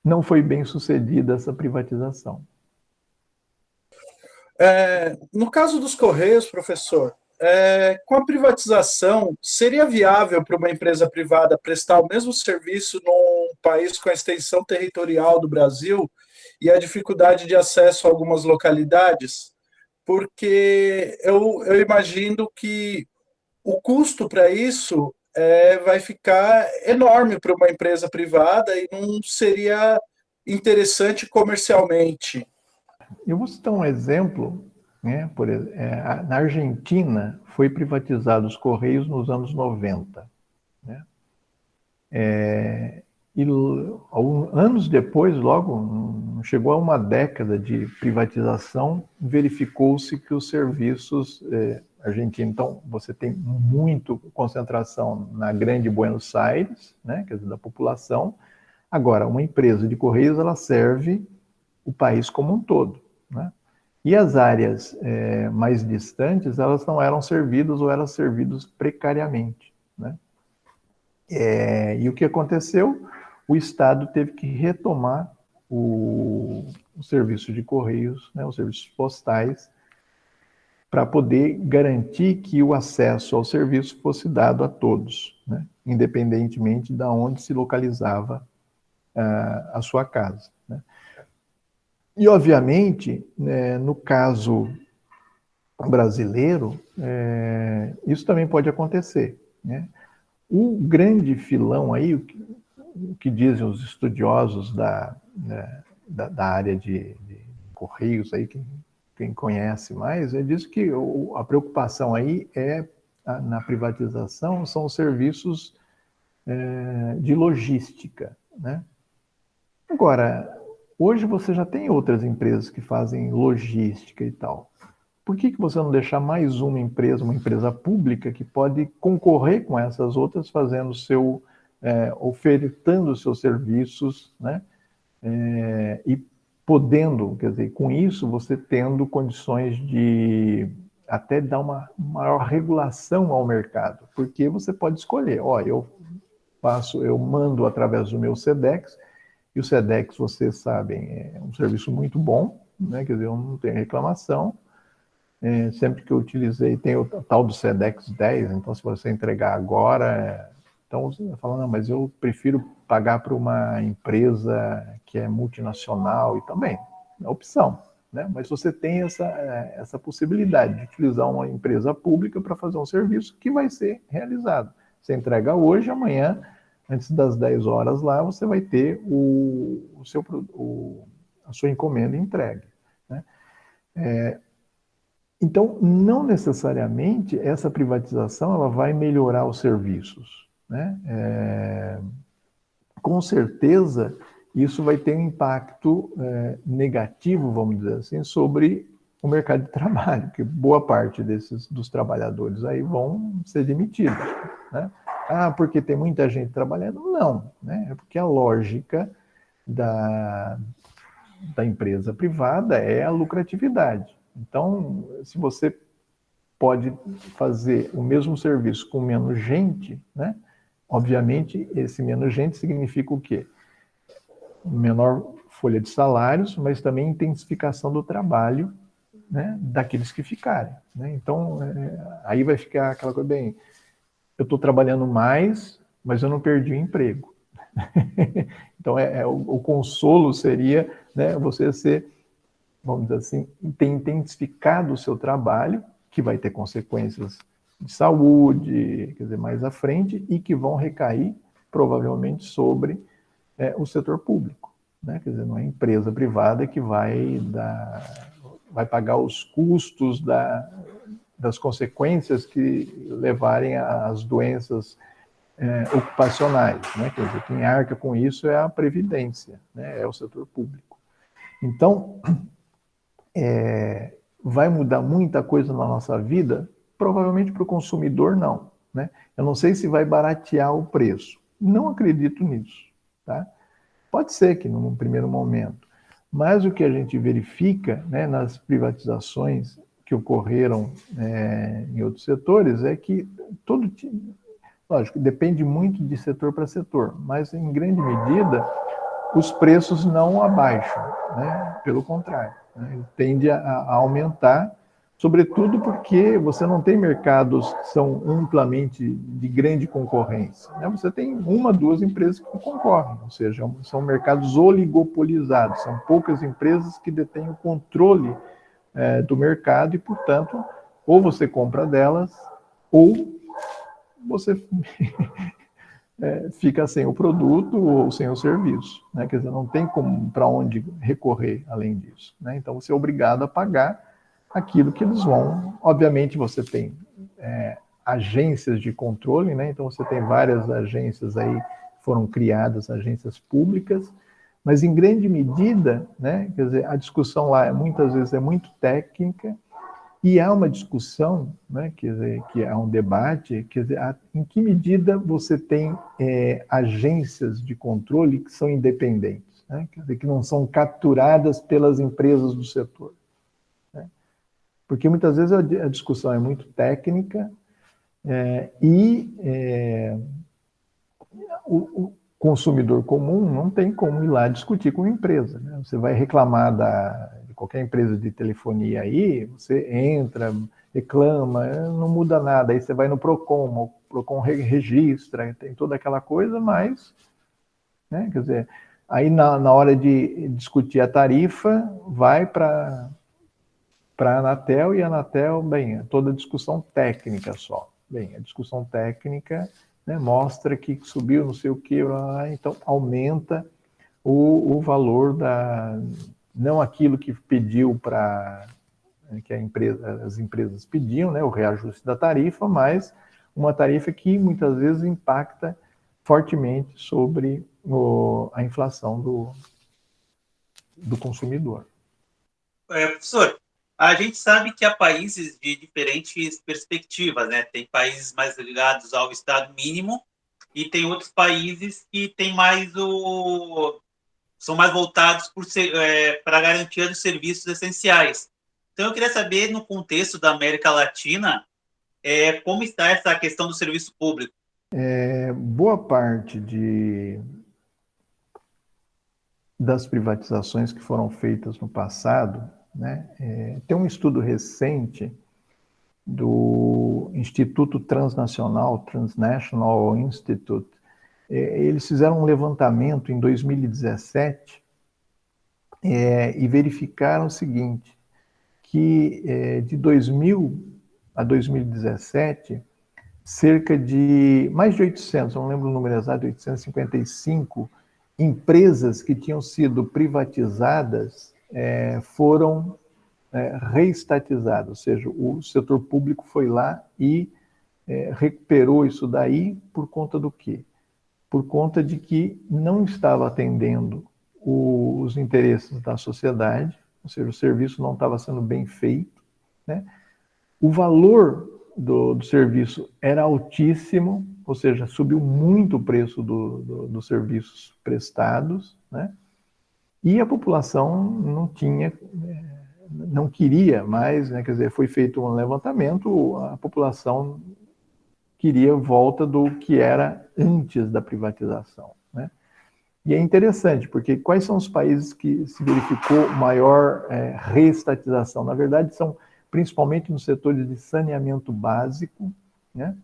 não foi bem sucedida essa privatização. No caso dos Correios, professor, com a privatização, seria viável para uma empresa privada prestar o mesmo serviço num país com a extensão territorial do Brasil e a dificuldade de acesso a algumas localidades? Porque eu imagino que o custo para isso vai ficar enorme para uma empresa privada e não seria interessante comercialmente. Eu vou citar um exemplo, né? Na Argentina foi privatizado os Correios nos anos 90, né? Anos depois, logo, não chegou a uma década de privatização, verificou-se que os serviços argentinos, então você tem muito concentração na grande Buenos Aires, né? Quer dizer, da população. Agora, uma empresa de Correios, ela serve o país como um todo, né? E as áreas mais distantes, elas não eram servidas ou eram servidas precariamente, né? E o que aconteceu? O Estado teve que retomar o serviço de Correios, né, os serviços postais, para poder garantir que o acesso ao serviço fosse dado a todos, né, independentemente de onde se localizava a sua casa, né. E, obviamente, no caso brasileiro, isso também pode acontecer, né? O grande filão aí, o que dizem os estudiosos da área de Correios, aí, quem conhece mais, diz que a preocupação aí na privatização são os serviços de logística, né? Agora, hoje você já tem outras empresas que fazem logística e tal. Por que você não deixar mais uma empresa pública, que pode concorrer com essas outras, ofertando os seus serviços, né? E podendo, quer dizer, com isso você tendo condições de até dar uma maior regulação ao mercado, porque você pode escolher, eu mando através do meu SEDEX, e o SEDEX, vocês sabem, é um serviço muito bom, né? Quer dizer, eu não tenho reclamação. Sempre que eu utilizei, tem o tal do SEDEX 10, então se você entregar agora, então você vai falar, não, mas eu prefiro pagar para uma empresa que é multinacional, e também é opção, né? Mas você tem essa possibilidade de utilizar uma empresa pública para fazer um serviço que vai ser realizado. Você entrega hoje, amanhã, antes das 10 horas lá, você vai ter a sua encomenda entregue, né? Então, não necessariamente essa privatização ela vai melhorar os serviços, né? Com certeza, isso vai ter um impacto negativo, vamos dizer assim, sobre o mercado de trabalho, que boa parte dos trabalhadores aí vão ser demitidos, né? Porque tem muita gente trabalhando? Não, né? É porque a lógica da empresa privada é a lucratividade. Então, se você pode fazer o mesmo serviço com menos gente, né? Obviamente, esse menos gente significa o quê? Menor folha de salários, mas também intensificação do trabalho, né, daqueles que ficarem, né? Então, aí vai ficar aquela coisa, bem, eu estou trabalhando mais, mas eu não perdi o emprego. Então, o consolo seria, né, você ser, vamos dizer assim, ter intensificado o seu trabalho, que vai ter consequências de saúde, quer dizer, mais à frente, e que vão recair, provavelmente, sobre o setor público, né? Quer dizer, não é a empresa privada que vai pagar os custos das consequências que levarem às doenças ocupacionais, né? Quer dizer, quem arca com isso é a Previdência, né? É o setor público. Então, vai mudar muita coisa na nossa vida? Provavelmente para o consumidor não, né? Eu não sei se vai baratear o preço. Não acredito nisso, tá? Pode ser que num primeiro momento, mas o que a gente verifica, né, nas privatizações que ocorreram em outros setores é que lógico, depende muito de setor para setor, mas em grande medida os preços não abaixam, né? Pelo contrário, né? Tende a aumentar, sobretudo porque você não tem mercados que são amplamente de grande concorrência, né? Você tem uma, duas empresas que concorrem, ou seja, são mercados oligopolizados, são poucas empresas que detêm o controle do mercado e, portanto, ou você compra delas, ou você fica sem o produto ou sem o serviço, né? Quer dizer, não tem para onde recorrer além disso, né? Então você é obrigado a pagar aquilo que eles vão. Obviamente você tem agências de controle, né? Então você tem várias agências aí que foram criadas, agências públicas, mas em grande medida, né? Quer dizer, a discussão lá muitas vezes é muito técnica. E há uma discussão, né, quer dizer, que há um debate, quer dizer, em que medida você tem agências de controle que são independentes, né, quer dizer, que não são capturadas pelas empresas do setor, né? Porque muitas vezes a discussão é muito técnica o consumidor comum não tem como ir lá discutir com a empresa, né? Você vai reclamar de qualquer empresa de telefonia aí, você entra, reclama, não muda nada, aí você vai no PROCON, o PROCON registra, tem toda aquela coisa, mas, né, quer dizer, Aí, na hora de discutir a tarifa, vai para a Anatel, e a Anatel, bem, toda discussão técnica só. Bem, a discussão técnica, né, mostra que subiu não sei o que, então aumenta o valor não aquilo que pediu que as empresas pediam, né, o reajuste da tarifa, mas uma tarifa que muitas vezes impacta fortemente sobre a inflação do consumidor. Professor, a gente sabe que há países de diferentes perspectivas, né? Tem países mais ligados ao Estado mínimo e tem outros países que têm são mais voltados para a garantia dos serviços essenciais. Então, eu queria saber, no contexto da América Latina, como está essa questão do serviço público? Boa parte das privatizações que foram feitas no passado, né, tem um estudo recente do Instituto Transnational Institute. Eles fizeram um levantamento em 2017 e verificaram o seguinte, que de 2000 a 2017, cerca de mais de 800, não lembro o número exato, 855 empresas que tinham sido privatizadas foram reestatizadas, ou seja, o setor público foi lá e recuperou isso daí por conta do quê? Por conta de que não estava atendendo os interesses da sociedade, ou seja, o serviço não estava sendo bem feito, né? O valor do serviço era altíssimo, ou seja, subiu muito o preço dos serviços prestados, né? E a população não queria mais, né? Quer dizer, foi feito um levantamento, a população queria volta do que era antes da privatização, né? E é interessante, porque quais são os países que se verificou maior reestatização? Na verdade, são principalmente nos setores de saneamento básico, né?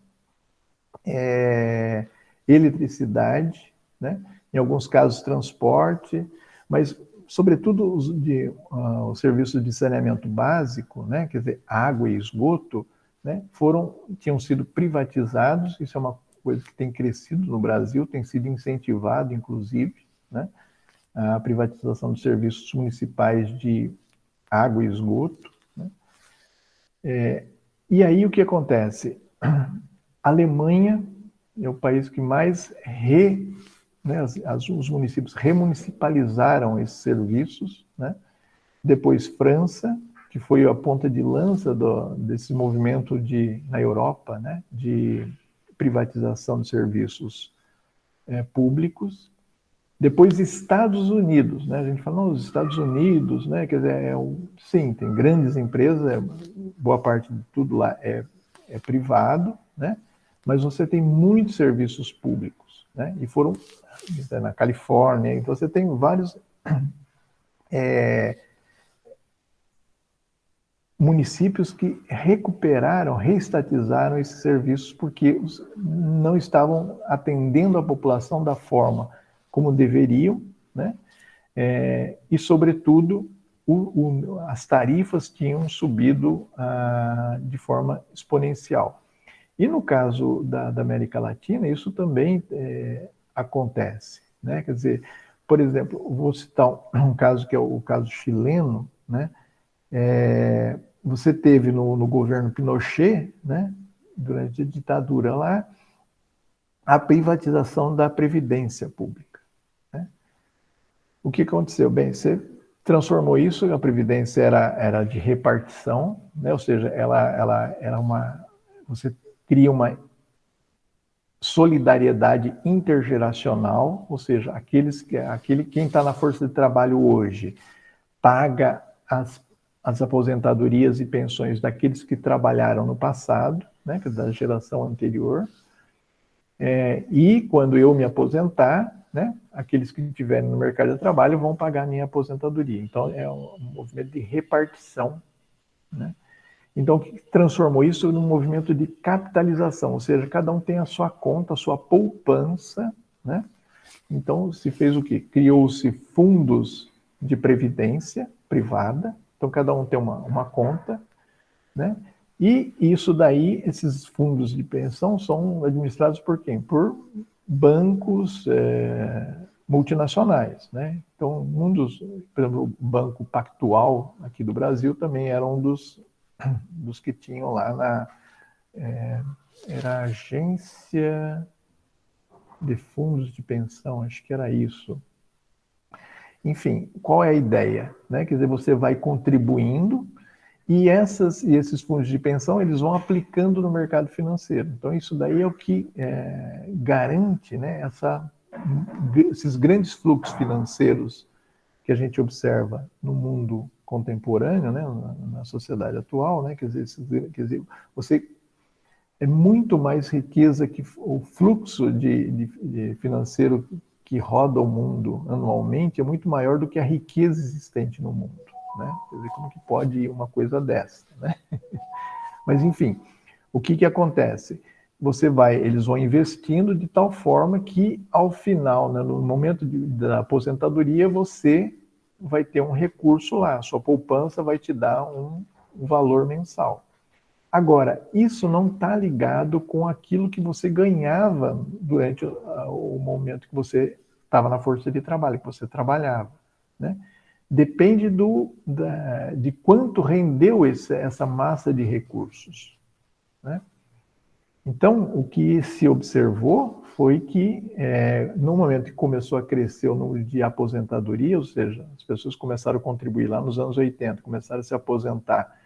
Eletricidade, né? Em alguns casos transporte, mas sobretudo os serviços de saneamento básico, né? Quer dizer, água e esgoto, né? Tinham sido privatizados. Isso é uma coisa que tem crescido no Brasil, tem sido incentivado, inclusive, né? A privatização dos serviços municipais de água e esgoto, né? E aí o que acontece? A Alemanha é o país que mais né, os municípios remunicipalizaram esses serviços, né? Depois França, que foi a ponta de lança desse movimento na Europa, né, de privatização de serviços públicos. Depois Estados Unidos, né? A gente fala, não, os Estados Unidos, né? Quer dizer, sim, tem grandes empresas, boa parte de tudo lá é privado, né? Mas você tem muitos serviços públicos, né? E foram na Califórnia, então você tem vários municípios que reestatizaram esses serviços porque não estavam atendendo a população da forma como deveriam, né? E, sobretudo, as tarifas tinham subido de forma exponencial. E no caso da América Latina, isso também acontece, né? Quer dizer, por exemplo, vou citar um caso que é o caso chileno, né? Você teve no governo Pinochet, né, durante a ditadura lá, a privatização da Previdência Pública, né? O que aconteceu? Bem, você transformou isso, a Previdência era de repartição, né? Ou seja, ela era você cria uma solidariedade intergeracional, ou seja, quem está na força de trabalho hoje paga as aposentadorias e pensões daqueles que trabalharam no passado, né, da geração anterior, e quando eu me aposentar, né, aqueles que estiverem no mercado de trabalho vão pagar a minha aposentadoria. Então, é um movimento de repartição, né? Então, o que transformou isso num movimento de capitalização, ou seja, cada um tem a sua conta, a sua poupança, né? Então, se fez o quê? Criou-se fundos de previdência privada, então cada um tem uma conta, né? E isso daí, esses fundos de pensão são administrados por quem? Por bancos multinacionais, né? Então, por exemplo, o Banco Pactual aqui do Brasil também era um dos que tinham lá era a Agência de Fundos de Pensão, acho que era isso. Enfim, qual é a ideia? Né? Quer dizer, você vai contribuindo e esses fundos de pensão, eles vão aplicando no mercado financeiro. Então, isso daí é o que garante, né, esses grandes fluxos financeiros que a gente observa no mundo contemporâneo, né, na sociedade atual, né, quer dizer, você é muito mais riqueza que o fluxo de financeiro que roda o mundo anualmente é muito maior do que a riqueza existente no mundo, né? Quer dizer, como que pode ir uma coisa dessa, né? Mas, enfim, o que acontece? Eles vão investindo de tal forma que, ao final, né, no momento da aposentadoria, você vai ter um recurso lá, a sua poupança vai te dar um valor mensal. Agora, isso não está ligado com aquilo que você ganhava durante o momento que você estava na força de trabalho, que você trabalhava, né? Depende de quanto rendeu essa massa de recursos, né? Então, o que se observou foi que, no momento que começou a crescer o número de aposentadoria, ou seja, as pessoas começaram a contribuir lá nos anos 80, começaram a se aposentar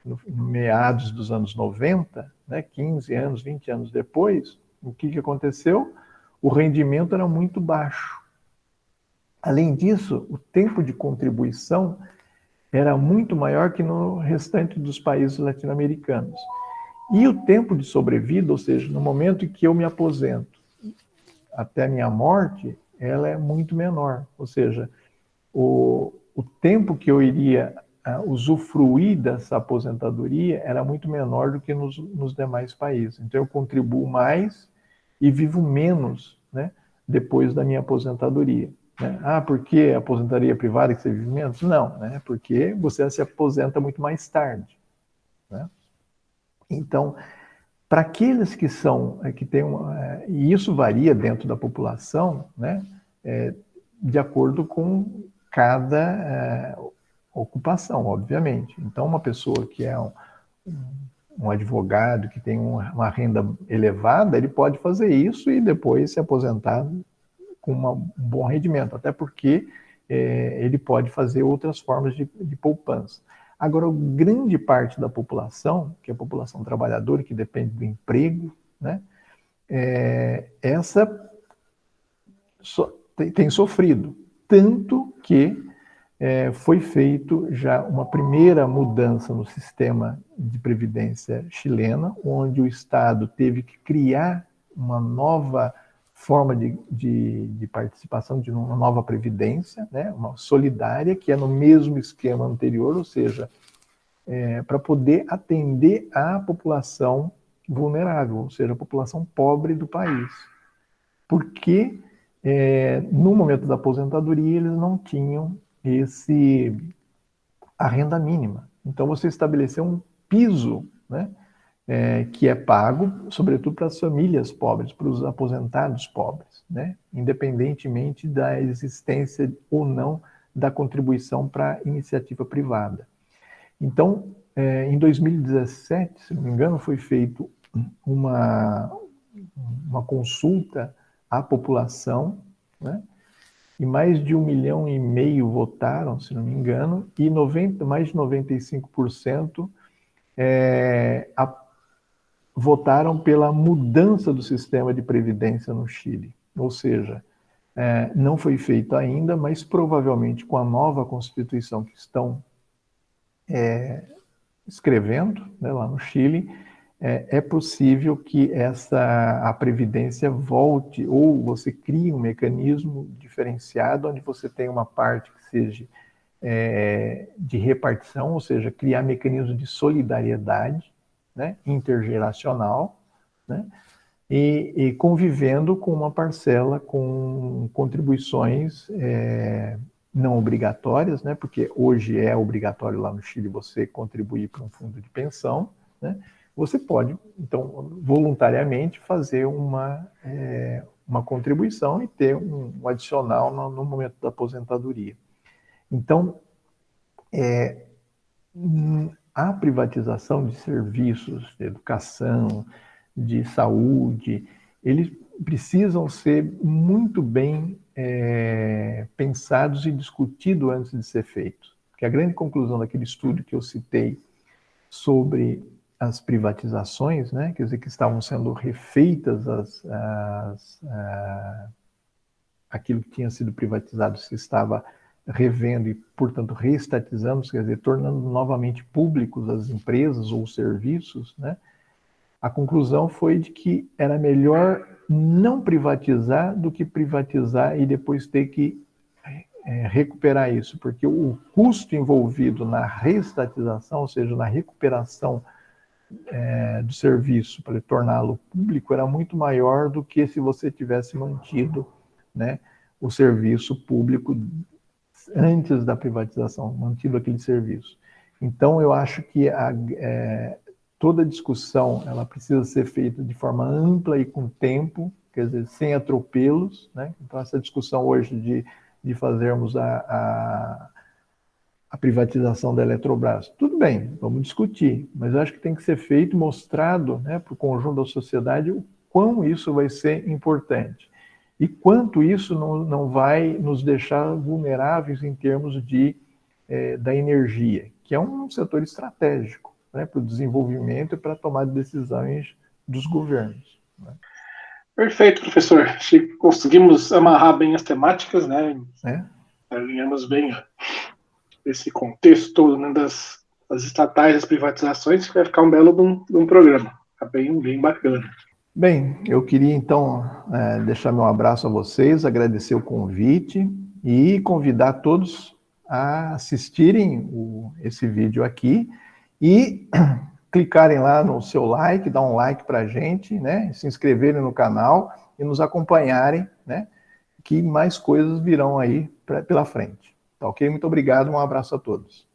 no meados dos anos 90, né, 15 anos, 20 anos depois, o que aconteceu? O rendimento era muito baixo. Além disso, o tempo de contribuição era muito maior que no restante dos países latino-americanos. E o tempo de sobrevida, ou seja, no momento em que eu me aposento até a minha morte, ela é muito menor. Ou seja, o tempo que eu iria usufruir dessa aposentadoria era muito menor do que nos demais países. Então, eu contribuo mais e vivo menos, né, depois da minha aposentadoria. Né? Porque a aposentadoria privada que você vive menos? Não, né? Porque você se aposenta muito mais tarde. Né? Então, para aqueles que têm e isso varia dentro da população, né, de acordo com cada ocupação, obviamente. Então, uma pessoa que é um advogado, que tem uma renda elevada, ele pode fazer isso e depois se aposentar com um bom rendimento, até porque ele pode fazer outras formas de poupança. Agora, grande parte da população, que é a população trabalhadora, que depende do emprego, né, essa tem sofrido, tanto que foi feito já uma primeira mudança no sistema de previdência chilena, onde o Estado teve que criar uma nova forma de participação, de uma nova previdência, né, uma solidária, que é no mesmo esquema anterior, ou seja, para poder atender a população vulnerável, ou seja, a população pobre do país. Porque no momento da aposentadoria eles não tinham a renda mínima. Então você estabeleceu um piso, né, que é pago, sobretudo para as famílias pobres, para os aposentados pobres, né, independentemente da existência ou não da contribuição para a iniciativa privada. Então, em 2017, se não me engano, foi feito uma consulta à população, né, e mais de 1,5 milhão votaram, se não me engano, e mais de 95% votaram pela mudança do sistema de previdência no Chile. Ou seja, não foi feito ainda, mas provavelmente com a nova Constituição que estão escrevendo, né, lá no Chile, é possível que a previdência volte, ou você crie um mecanismo diferenciado, onde você tem uma parte que seja de repartição, ou seja, criar mecanismos de solidariedade, né, intergeracional, né, e convivendo com uma parcela com contribuições não obrigatórias, né? Porque hoje é obrigatório lá no Chile você contribuir para um fundo de pensão, né? Você pode, então, voluntariamente fazer uma contribuição e ter um adicional no momento da aposentadoria. Então, a privatização de serviços de educação, de saúde, eles precisam ser muito bem pensados e discutidos antes de ser feitos. Porque a grande conclusão daquele estudo que eu citei sobre as privatizações, né, quer dizer, que estavam sendo refeitas aquilo que tinha sido privatizado se estava revendo e, portanto, reestatizando, quer dizer, tornando novamente públicos as empresas ou os serviços, né? A conclusão foi de que era melhor não privatizar do que privatizar e depois ter que recuperar isso, porque o custo envolvido na reestatização, ou seja, na recuperação do serviço para torná-lo público, era muito maior do que se você tivesse mantido, né, o serviço público antes da privatização, mantido aquele serviço. Então, eu acho que toda discussão ela precisa ser feita de forma ampla e com tempo, quer dizer, sem atropelos, né? Então, essa discussão hoje de fazermos a privatização da Eletrobras, tudo bem, vamos discutir, mas eu acho que tem que ser feito, mostrado, né, para o conjunto da sociedade o quão isso vai ser importante e quanto isso não vai nos deixar vulneráveis em termos da energia, que é um setor estratégico, né, para o desenvolvimento e para a tomada de decisões dos governos, né? Perfeito, professor. Acho que conseguimos amarrar bem as temáticas, né? Alinhamos bem esse contexto todo, né, das estatais, das privatizações, que vai ficar um belo de um programa. Está bem bacana. Bem, eu queria então deixar meu abraço a vocês, agradecer o convite e convidar todos a assistirem esse vídeo aqui e clicarem lá no seu like, dar um like para a gente, né? Se inscreverem no canal e nos acompanharem, né? Que mais coisas virão aí pela frente. Tá ok? Muito obrigado, um abraço a todos.